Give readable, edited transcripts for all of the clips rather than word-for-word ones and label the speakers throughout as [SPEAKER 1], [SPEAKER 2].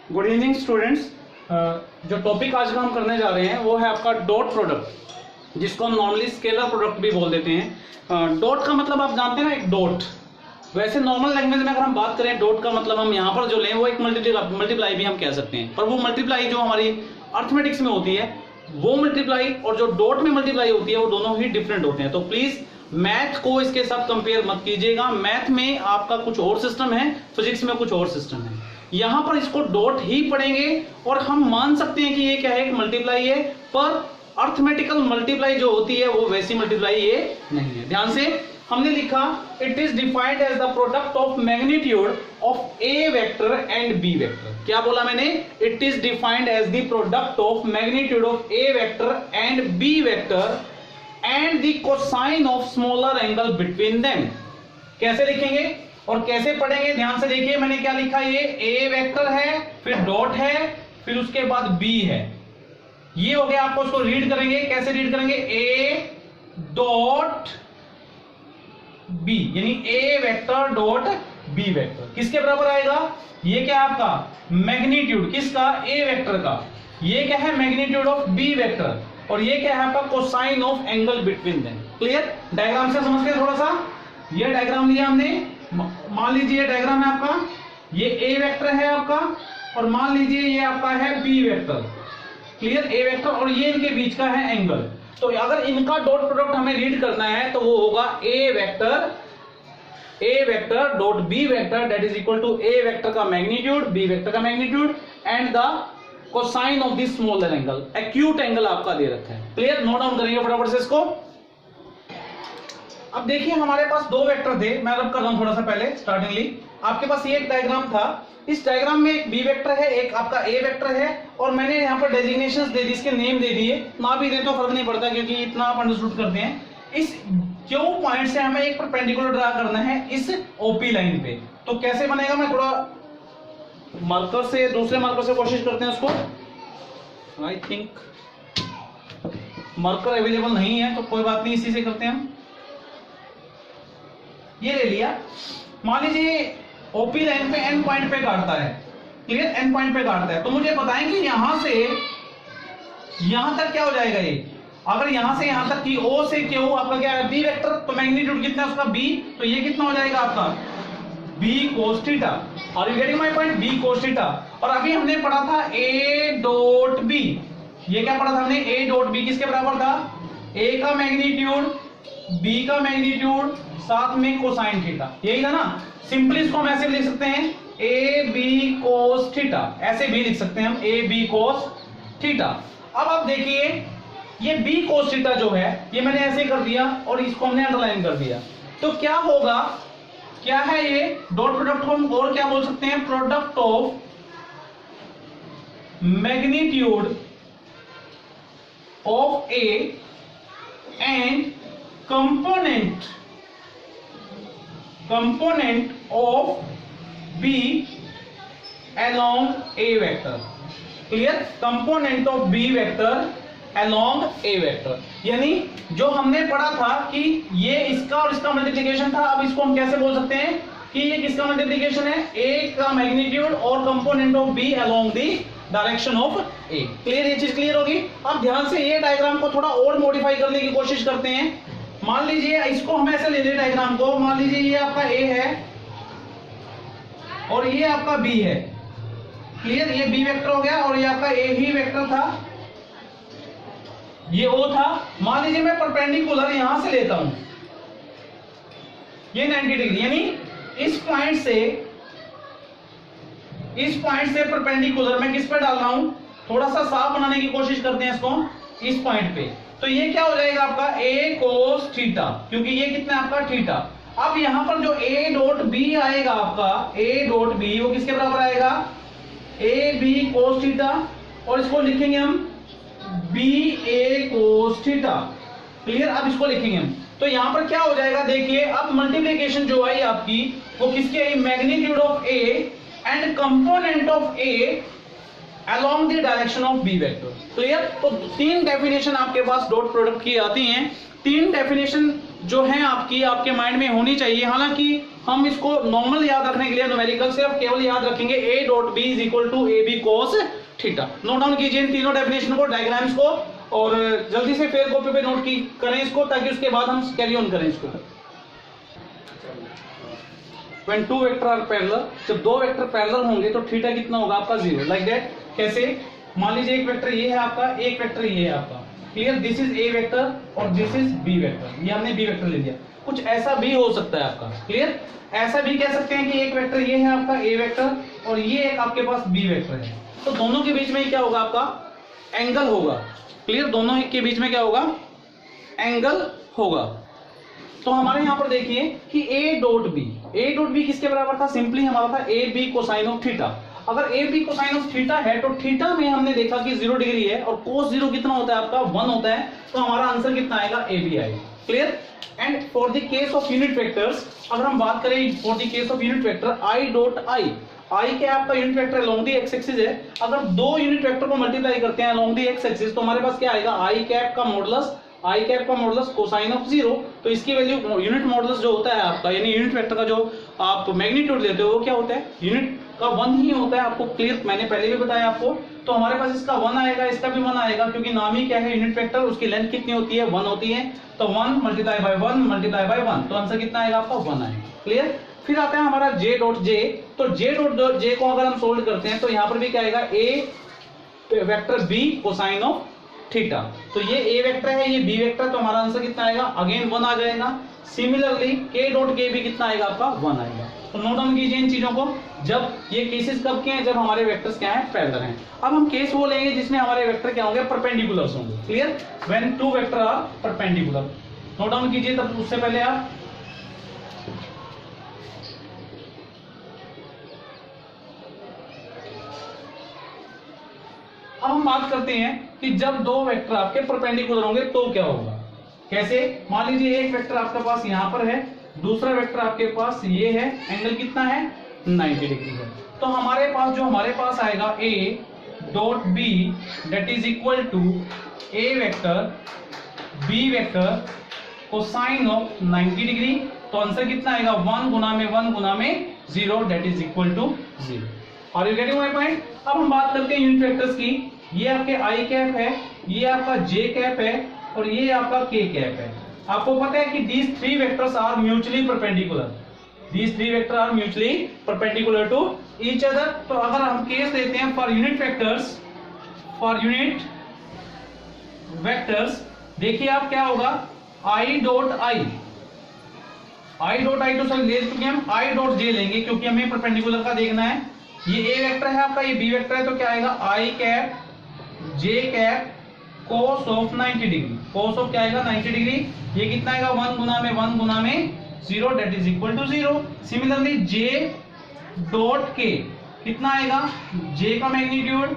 [SPEAKER 1] Good evening students. जो topic आज का हम करने जा रहे हैं वो है आपका डॉट प्रोडक्ट, जिसको हम नॉर्मली स्केलर प्रोडक्ट भी बोल देते हैं। डॉट का मतलब आप जानते हैं ना, एक डॉट। वैसे नॉर्मल लैंग्वेज में अगर हम बात करें डॉट का मतलब हम यहाँ पर जो लें वो एक मल्टीप्लाई भी हम कह सकते हैं, पर वो मल्टीप्लाई जो हमारी अर्थमेटिक्स में होती है वो मल्टीप्लाई और जो डॉट में मल्टीप्लाई होती है वो दोनों ही डिफरेंट होते हैं। तो प्लीज मैथ को इसके साथ कंपेयर मत कीजिएगा। मैथ में आपका कुछ और सिस्टम है, फिजिक्स में कुछ और सिस्टम है। यहां पर इसको डॉट ही पढ़ेंगे और हम मान सकते हैं कि ये क्या है, एक मल्टीप्लाई है, पर अर्थमेटिकल मल्टीप्लाई जो होती है वो वैसी मल्टीप्लाई ये नहीं है। ध्यान से हमने लिखा it is defined as the product of magnitude of A vector and B vector. क्या बोला मैंने? It is defined as the product of magnitude of A vector and B vector and the cosine of smaller angle between them. कैसे लिखेंगे और कैसे पढ़ेंगे? ध्यान से देखिए, मैंने क्या लिखा, ये ए वेक्टर है, फिर डॉट है, फिर उसके बाद बी है। ये हो गया। आपको उसको रीड करेंगे, कैसे रीड करेंगे? ए डॉट बी, यानी ए वेक्टर डॉट बी वेक्टर किसके बराबर आएगा? ये क्या है आपका मैग्नीट्यूड किसका? ए वेक्टर का। ये क्या है? Magnitude of B vector. और ये क्या है आपका? Cosine of angle between them. Clear? Diagram से समझ के थोड़ा सा, ये डायग्राम लिया हमने। मान लीजिए डायग्राम है आपका, ये ए वेक्टर है आपका, और मान लीजिए ये आपका है बी वेक्टर। क्लियर? ए वेक्टर और ये इनके बीच का है एंगल। तो अगर इनका डॉट प्रोडक्ट हमें रीड करना है तो वो होगा A vector dot B vector, that is equal to A vector का मैग्नीट्यूड, बी वेक्टर का magnitude and the cosine of the smaller angle. Acute angle आपका दे रखा है। क्लियर? नोट डाउन करेंगे फटाफट से इसको। अब देखिए हमारे पास दो वेक्टर थे, मैं रब कर रहा हूं थोड़ा सा पहले स्टार्टिंगली। आपके पास ये एक डायग्राम था, इस डायग्राम में एक बी वेक्टर है, एक आपका ए वेक्टर है, और मैंने यहाँ पर डेजिग्नेशंस दे दी, इसके नेम दे दिए। ना भी दे तो फर्क नहीं पड़ता क्योंकि इतना आप अंडरस्टूड करते हैं। इस क्यू पॉइंट से हमें एक परपेंडिकुलर ड्रा करना है इस ओपी लाइन पे। तो कैसे बनेगा? मैं थोड़ा मार्कर से, दूसरे मार्कर से कोशिश करते हैं उसको। आई थिंक मार्कर अवेलेबल नहीं है तो कोई बात नहीं, इसी से करते हैं हम। ये ले लिया। मान लीजिए ओपी लाइन पे एन पॉइंट पे काटता है। क्लियर? एन पॉइंट पे काटता है तो मुझे बताएंगे यहां से यहां तक क्या हो जाएगा ये। अगर यहां से यहां तक की ओ से क्यू आपका क्या है? B vector. तो मैग्नीट्यूड कितना है उसका? बी। तो ये कितना हो जाएगा आपका? B cos theta. Are you getting my point? B cos theta. और अभी हमने पढ़ा था ए डॉट बी। ये क्या पढ़ा था हमने? ए डॉट बी किसके बराबर था? ए का मैग्नीट्यूड, बी का मैग्नीट्यूड, साथ में कोसाइन थीटा। यही था ना। सिंपली इसको हम ऐसे भी लिख सकते हैं, ए बी कोस थीटा। ऐसे भी लिख सकते हैं हम, ए बी कोस थीटा। अब आप देखिए ये बी कोस थीटा जो है ये मैंने ऐसे कर दिया और इसको हमने अंडरलाइन कर दिया। तो क्या होगा? क्या है ये? डॉट प्रोडक्ट को हम और क्या बोल सकते हैं? Product of magnitude of A and component of B along A vector। Clear? Component of B vector along A vector, यानी जो हमने पढ़ा था कि ये इसका और इसका मल्टीप्लिकेशन था। अब इसको हम कैसे बोल सकते हैं कि ये किसका मल्टीप्लिकेशन है? A का मैग्नीट्यूड और component of B along the direction of A। Clear? ये चीज क्लियर होगी। अब ध्यान से ये डायग्राम को थोड़ा और मॉडिफाई करने की कोशिश करते हैं। मान लीजिए इसको हम ऐसे ले लें डायग्राम को। मान लीजिए ये आपका A है और ये आपका B है। क्लियर? ये B वेक्टर हो गया और ये आपका A ही वेक्टर था, ये O था। मान लीजिए मैं परपेंडिकुलर यहां से लेता हूं, ये 90 डिग्री, यानी इस पॉइंट से परपेंडिकुलर मैं किस पे डाल रहा हूं? थोड़ा सा साफ बनाने की कोशिश करते हैं इसको, इस पॉइंट पे। तो ये क्या हो जाएगा आपका? ए कोस थीटा, क्योंकि ये कितना है आपका? थीटा। अब यहां पर जो ए डॉट बी आएगा आपका, ए डॉट बी, वो किसके बराबर आएगा? A B cos theta. और इसको लिखेंगे हम B A cos theta. Clear? अब इसको लिखेंगे हम। तो यहां पर क्या हो जाएगा? देखिए अब मल्टीप्लिकेशन जो आई आपकी वो किसकी आई? Magnitude of A and component of A along the direction of B vector। Clear? तो तीन डेफिनेशन आपके पास डॉट प्रोडक्ट की आती हैं। तीन डेफिनेशन जो है आपके माइंड में होनी चाहिए। हालांकि हम इसको नॉर्मल याद रखने के लिए न्यूमेरिकल से अब केवल याद रखेंगे a dot B is equal to A B cos theta. Note down कीजिए इन तीनों डेफिनेशन को, डायग्राम्स को, और जल्दी से फेयर कॉपी पे नोट की करें इसको, ताकि उसके बाद हम कैरी ऑन करें इसको। When two vector are parallel, जब दो वेक्टर पैरेलल होंगे तो थीटा कितना होगा आपका 0, लाइक दैट। कैसे? मान लीजिए एक वेक्टर ये है आपका, एक वेक्टर ये है आपका, clear? This is a vector और दिस इज बी वेक्टर, ये हमने बी वेक्टर ले लिया। कुछ ऐसा भी हो सकता है आपका, क्लियर? ऐसा भी कह सकते हैं कि एक वेक्टर ये है आपका ए वेक्टर और ये एक आपके पास बी वेक्टर है, तो दोनों के बीच में क्या होगा आपका एंगल होगा, क्लियर? दोनों के बीच में क्या होगा एंगल होगा। तो हमारे यहाँ पर देखिए कि a डॉट बी किसके बराबर था? सिंपली हमारा था A B cosine of theta. अगर A B cosine of theta है तो थीटा में हमने देखा कि 0 डिग्री है और कोस 0 कितना होता है आपका 1 होता है, तो हमारा आंसर कितना आएगा ए बी आएगा, clear? And for the case of unit vectors, अगर हम बात करें for the case of unit vector I dot I क्या आपका unit vector along the x axis है। अगर दो यूनिट वेक्टर को मल्टीप्लाई करते हैं अलोंग दी एक्स एक्सिस तो हमारे पास क्या आएगा आई कैप का मॉडुलस कोसाइन ऑफ 0। तो इसकी वैल्यू यूनिट मॉडुलस जो होता है आपका, यानी यूनिट वेक्टर का जो आप मैग्नीट्यूड लेते हो वो क्या होता है यूनिट का 1 ही होता है, आपको क्लियर मैंने पहले भी बताया आपको। तो हमारे पास इसका 1 आएगा, इसका भी 1 आएगा, क्योंकि नाम ही क्या है यूनिट वेक्टर, उसकी लेंथ कितनी होती है 1 होती है। तो 1 मल्टीप्लाई बाय 1 मल्टीप्लाई बाय 1, तो आंसर कितना आएगा आपका 1 आएगा, क्लियर? फिर आता है हमारा जे डॉट जे। तो जे डॉट जे को अगर हम सोल्व करते हैं तो यहाँ पर भी क्या आएगा A vector B cosine of theta. तो ये ए वेक्टर है, ये बी वेक्टर, तो हमारा आंसर कितना आएगा अगेन 1 आ जाएगा। सिमिलरली के डॉट के भी कितना आएगा आपका 1 आएगा। तो नोट डाउन कीजिए इन चीजों को। जब ये केसेस कब के हैं? जब हमारे वेक्टर्स क्या हैं पैरेलल हैं। अब हम केस वो लेंगे जिसमें हमारे वेक्टर क्या होंगे परपेंडिकुलर होंगे, clear? When two vector are perpendicular. Note down कीजिए। तब उससे पहले आप अब हम बात करते हैं कि जब दो वेक्टर आपके परपेंडिकुलर होंगे तो क्या होगा। कैसे? मान लीजिए एक वेक्टर आपके पास यहां पर है, दूसरा वेक्टर आपके पास ये है, एंगल कितना है 90 डिग्री है। तो हमारे पास आएगा a dot b that is equal to a vector b vector cosine of 90 degree. तो आंसर कितना आएगा 1 गुना में 0 that is equal to 0। Are you getting my point? अब हम बात करते हैं यूनिट वेक्टर्स की। ये आपके आई कैप है, ये आपका जे कैप है और ये आपका के कैप है। आपको पता है कि these three vectors are mutually perpendicular. These three vectors are mutually perpendicular to each other. तो अगर हम केस लेते हैं for unit vectors, देखिए आप क्या होगा i डॉट आई तो सर ले चुके हम, i डॉट जे लेंगे क्योंकि हमें परपेंडिकुलर का देखना है। ये a वेक्टर है आपका, ये b वेक्टर है, तो क्या आएगा i cap j cap cos of 90 degree. cos of क्या आएगा 90 डिग्री। ये कितना आएगा 1 गुना में 0 that is equal to 0। Similarly j dot k कितना आएगा j का मैग्नीट्यूड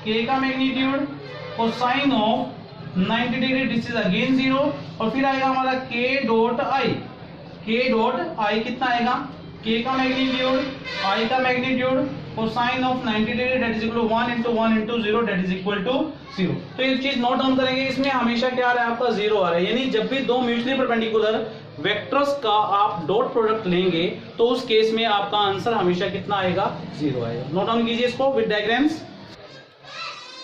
[SPEAKER 1] k का magnitude cosine of 90 degree, this is again 0। और फिर आएगा हमारा k डॉट i कितना आएगा k का मैग्नीट्यूड i का magnitude cosine of 90 degree that is equal to 1 into 0 that is equal to 0। तो ये चीज नोट डाउन करेंगे। इसमें हमेशा क्या आ रहा है आपका 0 आ रहा है, यानी जब भी दो म्यूचुअली परपेंडिकुलर वेक्टर्स का आप डॉट प्रोडक्ट लेंगे तो उस केस में आपका आंसर हमेशा कितना आएगा 0 आएगा। नोट डाउन कीजिए इसको विद डायग्राम्स।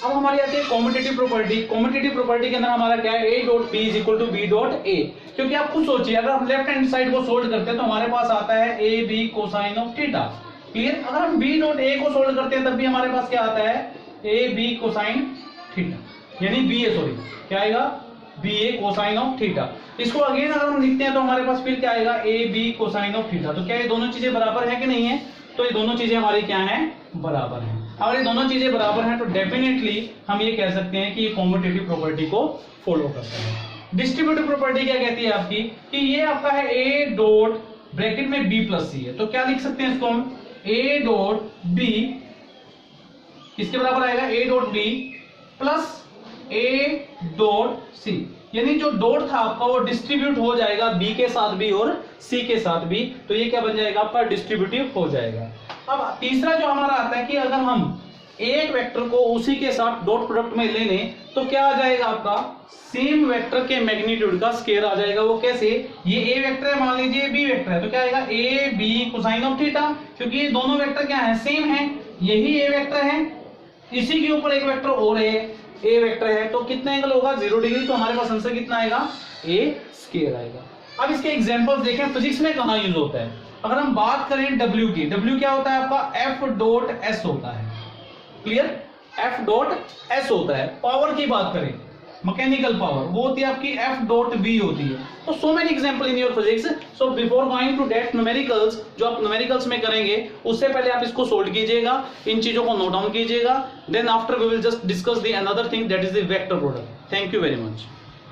[SPEAKER 1] अब हमारी आती है कॉम्पिटिटिव प्रॉपर्टी। कॉम्पिटिटिव प्रॉपर्टी के अंदर हमारा क्या है a dot b is equal to b dot a। क्योंकि आप खुद सोचिए अगर हम लेफ्ट हैंड साइड को सोल्व करते हैं तो हमारे पास आता है a b cosine of theta, clear? अगर हम b डॉट a को सोल्व करते हैं तब भी हमारे पास क्या आता है a b कोसाइन थीटा, यानी ba सॉरी क्या आएगा ba कोसाइन ऑफ थीटा। इसको अगेन अगर हम लिखते हैं तो हमारे पास फिर क्या आएगा a b cosine of theta. तो क्या ये दोनों चीजें बराबर है कि नहीं है? तो ये दोनों चीजें हमारी क्या है बराबर है। अगर ये दोनों चीजें बराबर हैं तो डेफिनेटली हम ये कह सकते हैं कि ये कॉम्पिटिटिव प्रॉपर्टी को फॉलो करता है। डिस्ट्रीब्यूटिव प्रॉपर्टी क्या कहती है आपकी कि ये आपका है a डॉट ब्रैकेट में b प्लस c है। तो क्या लिख सकते हैं इसको हम a डॉट b किसके बराबर आएगा a dot b plus a dot c, यानी जो डॉट था आपका वो डिस्ट्रीब्यूट हो जाएगा b के साथ भी और c के साथ भी। तो ये क्या बन जाएगा आपका डिस्ट्रीब्यूटिव हो जाएगा। अब तीसरा जो हमारा आता है कि अगर हम एक वेक्टर को उसी के साथ डॉट प्रोडक्ट में लेने तो क्या आ जाएगा आपका, सेम वेक्टर के मैग्नीट्यूड का स्केयर आ जाएगा। वो कैसे, ये ए वेक्टर है, मान लीजिए बी वेक्टर है, तो क्या आएगा A B cosine of theta, क्योंकि ये दोनों वेक्टर क्या है, सेम है। यही ए वेक्टर है, इसी के ऊपर एक वेक्टर और है, ए वेक्टर है, तो कितना एंगल होगा 0 डिग्री। तो हमारे पास आंसर कितना आएगा, ए स्केयर आएगा। अब इसके एग्जांपल्स देखें फिजिक्स में कहां यूज होता है। अगर हम बात करें W की, W क्या होता है आपका, F डॉट S होता है, क्लियर, F डॉट S होता है। पावर की बात करें, मैकेनिकल पावर, वो होती है आपकी F डॉट V होती है। तो so many example in your physics. So before going to that numericals, जो आप न्यूमेरिकल्स में करेंगे उससे पहले आप इसको सोल्व कीजिएगा, इन चीजों को नोट डाउन कीजिएगा। Then after we will just discuss the another thing that is the vector product. Thank you very much.